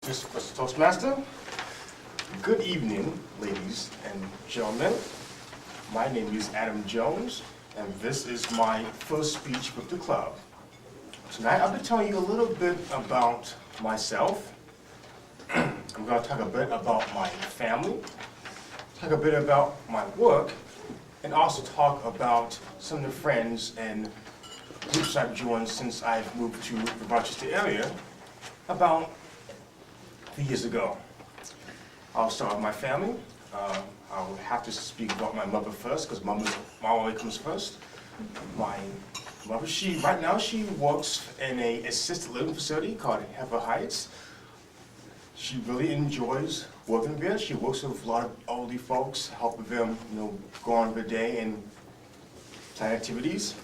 Mr. Toastmaster. Good evening, ladies and gentlemen. My name is Adam Jones, and this is my first speech with the club. Tonight, I'll be telling you a little bit about myself. I'm going to talk a bit about my family, talk a bit about my work, and also talk about some of the friends and groups I've joined since I've moved to the Rochester area about 3 years ago. I'll start with my family. I would have to speak about my mother first, because mom always comes first. My mother, right now she works in an assisted living facility called Heifer Heights. She really enjoys working there. She works with a lot of elderly folks, helping them, go on with their day and plan activities.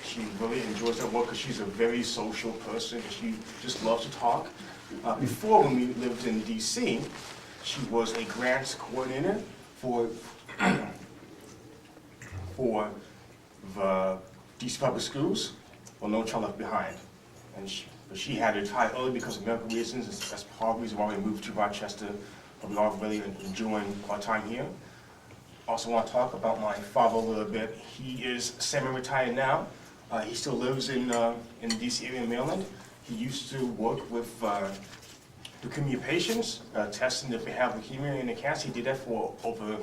She really enjoys that work because she's a very social person. She just loves to talk. Before, when we lived in D.C., she was a grants coordinator for the D.C. public schools, No Child Left Behind. And she had to retire early because of medical reasons. That's part of the reason why we moved to Rochester. But we are really enjoying our time here. Also want to talk about my father a little bit. He is semi-retired now. He still lives in the D.C. area in Maryland. He used to work with leukemia patients, testing if they have leukemia in the cancer. He did that for over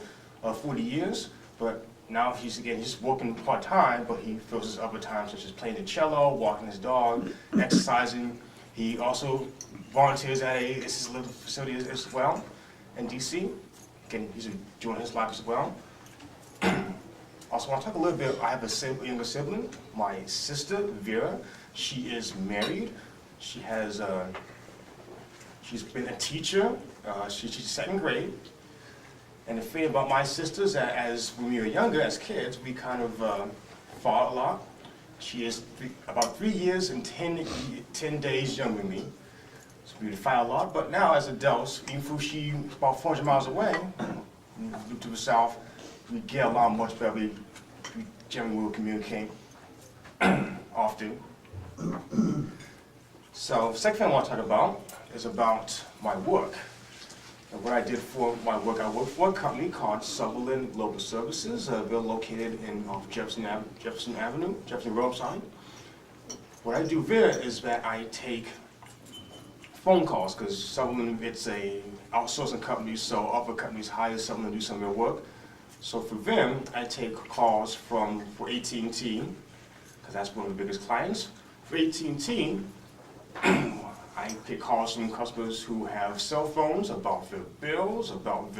40 years, but now he's working part-time, but he fills his other time, such as playing the cello, walking his dog, exercising. He also volunteers at a assisted living facility as well in D.C. Again, he's enjoying his life as well. Also, want to talk a little bit, I have a younger sibling, my sister, Vera. She is married. She has, she's been a teacher. She teaches second grade. And the thing about my sisters, as when we were younger, as kids, we kind of fought a lot. She is about 3 years and 10 days younger than me. So we would fight a lot. But now, as adults, even though she's about 400 miles away, to the south, we get along much better. We generally will communicate often. So, the second thing I want to talk about is about my work. And what I did for my work, I worked for a company called Sutherland Global Services. They're located off Jefferson Road, sorry. What I do there is that I take phone calls, because Sutherland, it's a outsourcing company, so other companies hire Sutherland to do some of their work. So for them, I take calls for AT&T, because that's one of the biggest clients. For AT&T, I get calls from customers who have cell phones about their bills, about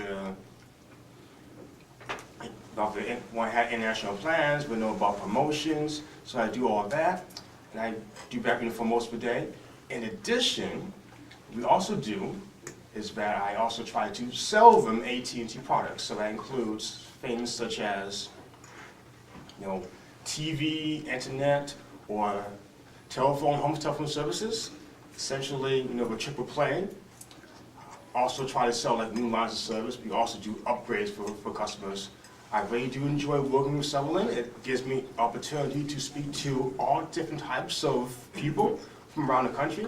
want to have international plans, we know about promotions. So I do all that, and I do that for most of the day. In addition, we also do is that I also try to sell them AT&T products. So that includes things such as, TV, internet, or home telephone services. Essentially, the triple play. Also try to sell like new lines of service. We also do upgrades for customers. I really do enjoy working with Sutherland. It gives me opportunity to speak to all different types of people from around the country.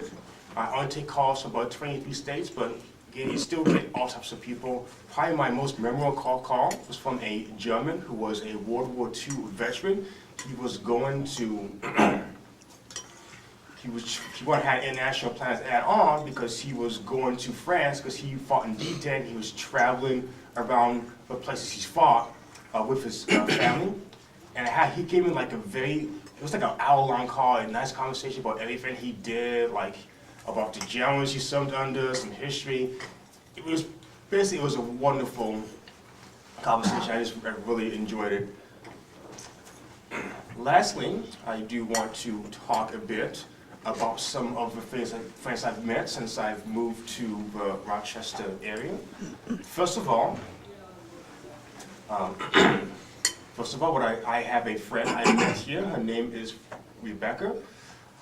I only take calls from about 23 states, but again, you still get all types of people. Probably my most memorable call was from a German who was a World War II veteran. He was going to, he wanted to have international plans add on because he was going to France because he fought in D-Day and he was traveling around the places he's fought with his family. And he gave me like it was like an hour-long call, a nice conversation about everything he did, like about the generals he served under, some history. It was a wonderful conversation. I really enjoyed it. Lastly, I do want to talk a bit about some of the friends I've met since I've moved to the Rochester area. First of all, I have a friend I met here. Her name is Rebecca.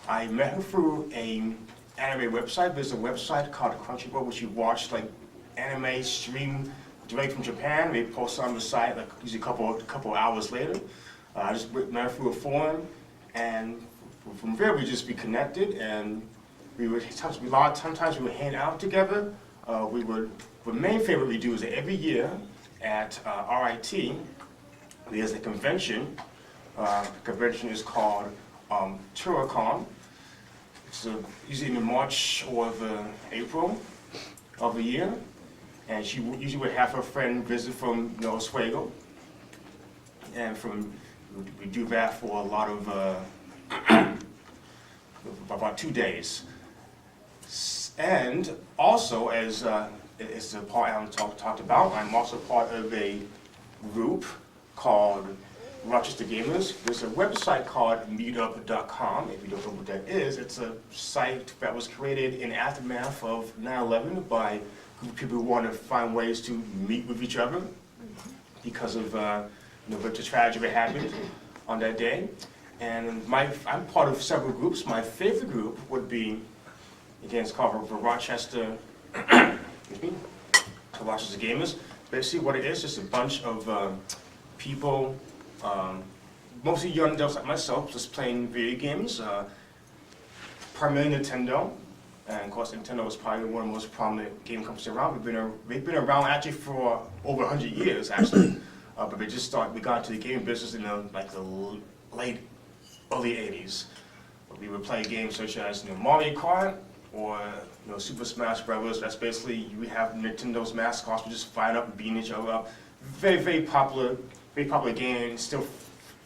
I met her through an anime website. There's a website called Crunchyroll, which you watch like anime stream direct from Japan. They post on the site like usually a couple hours later. I just met her through a forum, and from there we just be connected, and We would sometimes we would hang out together. The main favorite we do is that every year at RIT, there's a convention. The convention is called Cerame. It's usually in March or April of the year, and she usually would have her friend visit from Oswego, and we do that for a lot of about 2 days. And also, as the part Alan talked about, I'm also part of a group called Rochester Gamers. There's a website called meetup.com. If you don't know what that is, it's a site that was created in aftermath of 9/11 by a group of people who want to find ways to meet with each other because of the tragedy that happened on that day. And I'm part of several groups. My favorite group would be, again, it's called the Rochester, Rochester Gamers. Basically what it is, just a bunch of people, mostly young adults like myself, just playing video games, primarily Nintendo. And of course, Nintendo is probably one of the most prominent game companies around. They've been around actually for over 100 years, actually. But we got into the gaming business in the early 80s. We would play games such as Mario Kart or Super Smash Brothers. That's basically, you have Nintendo's mascots, we just fight up and beating each other up. Very popular game, still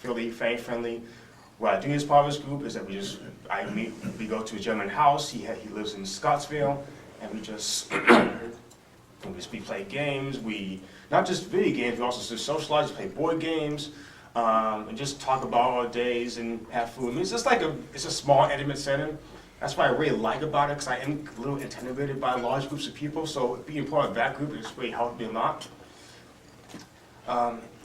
fairly fan-friendly. What I do as part of this group is that we go to a gentleman's house. He lives in Scottsville, and we play games. We not just video games, we also socialize, play board games, and just talk about our days and have food. I mean, it's a small, intimate setting. That's what I really like about it, because I am a little intimidated by large groups of people. So being part of that group has really helped me a lot.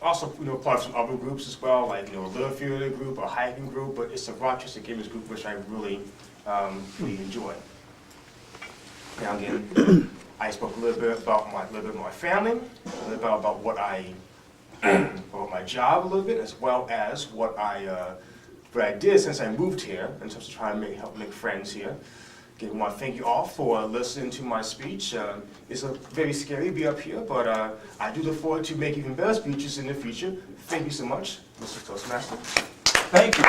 Also, part of some other groups as well, like a little theater group, a hiking group, but it's a Rochester Gamers group, which I really enjoy. Now again, I spoke a little bit about my family, a little bit about about my job a little bit, as well as what I did since I moved here, in terms of trying to help make friends here. Again, I want to thank you all for listening to my speech. It's very scary to be up here, but I do look forward to making even better speeches in the future. Thank you so much, Mr. Toastmaster. Thank you.